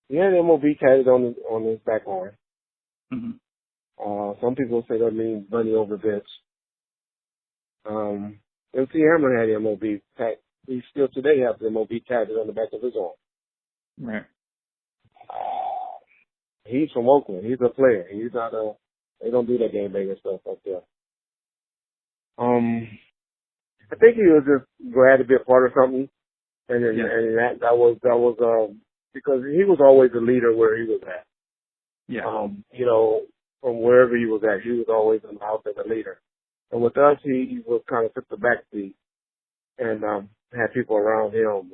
He had MOB tatted on his back arm. Mm-hmm. Some people say that means Bunny over bitch. MC Hammer had MOB tat. He still today has MOB tatted on the back of his arm. Right. He's from Oakland. He's a player. He's not a. They don't do that game banging stuff up there. I think he was just glad to be a part of something, and that was because he was always the leader where he was at. Yeah. You know, from wherever he was at, he was always in the house as a leader. And with us, he was kind of took the back seat and had people around him,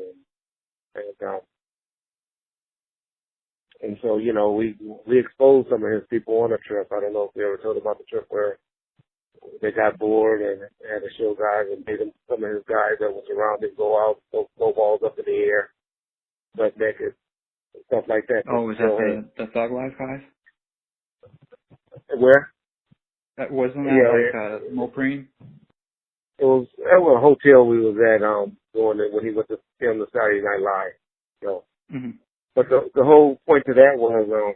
and so you know we exposed some of his people on the trip. I don't know if we ever told about the trip where they got bored and had to show guys and made some of his guys that was around him go out, throw balls up in the air, butt naked, stuff like that. Oh, was that the Thug Life guys? Where? That wasn't that Mopreme? It was at a hotel we was at when he went to film the Saturday Night Live. So, but the whole point to that was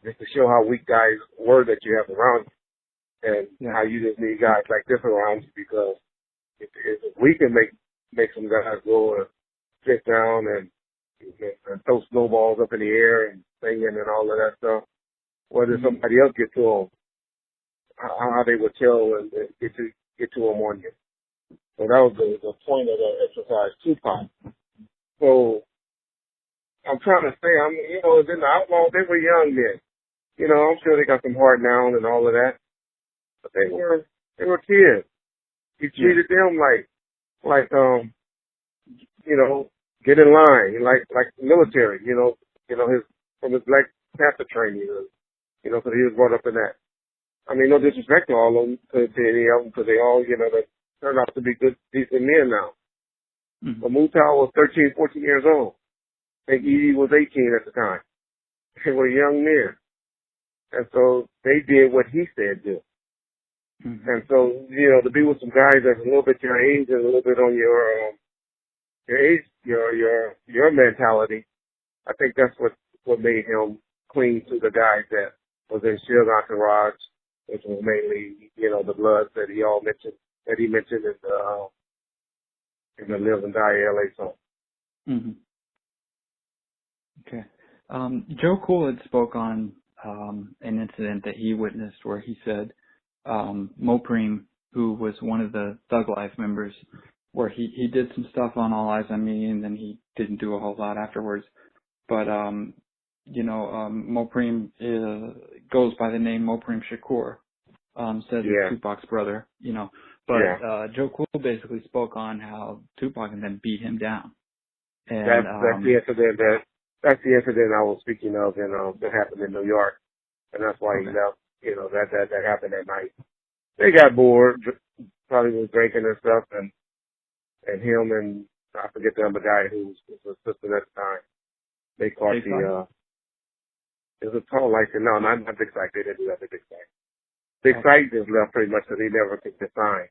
just to show how weak guys were that you have around you, and how you just need guys like this around you, because if we can make some guys go and sit down and throw snowballs up in the air and singing and all of that stuff, whether somebody else get to them, how they would tell and get to them on you. So that was the point of the exercise, Tupac. So I'm trying to say, then the Outlaws, they were young then. You know, I'm sure they got some hard down and all of that, but they were kids. He treated them like get in line, like military. From his Black Panther training, because he was brought up in that. I mean, no disrespect to all of them, to any of them, because they all, they turned out to be good, decent men now. But Mutau was 13, 14 years old. I think Edie was 18 at the time. They were young men. And so they did what he said do. And so, to be with some guys that's a little bit your age and a little bit on your age, your mentality, I think that's what made him cling to the guys that was in Suge Entourage, which was mainly, the Bloods that he mentioned in the Live and Die LA song. Okay. Joe Cool had spoke on an incident that he witnessed where he said Mopreme, who was one of the Thug Life members, where he did some stuff on All Eyes on Me, and then he didn't do a whole lot afterwards. But Mopreme goes by the name Mopreme Shakur, says it's Tupac's brother, But Joe Cool basically spoke on how Tupac and then beat him down. And that's the incident I was speaking of, and that happened in New York, and that's why he left. That happened that night. They got bored, probably was drinking and stuff, and him and I forget the other guy who was his assistant at the time. They caught it was a tall license. No, not Big Sight. They didn't do that to Big Sight. Big Sight just left pretty much because he never could get signed.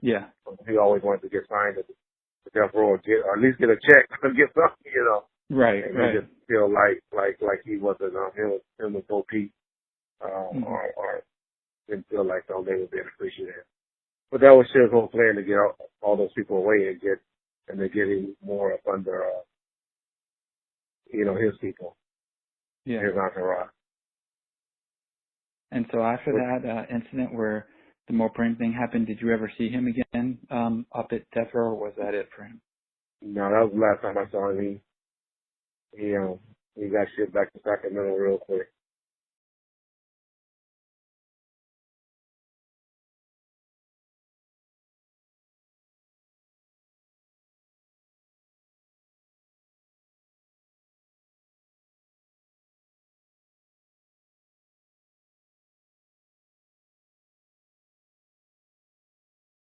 Yeah. He always wanted to get signed at the Death Row, or at least get a check or get something. Right. And right. just feel like he wasn't him with Bo Peep, or didn't feel like they were being appreciated. But that was Suge's whole plan, to get all those people away and to get him more up under his people, his entourage. And so after that incident where the Mopreme thing happened, did you ever see him again up at Death Row, or was that it for him? No, that was the last time I saw him. He got shipped back to Sacramento real quick.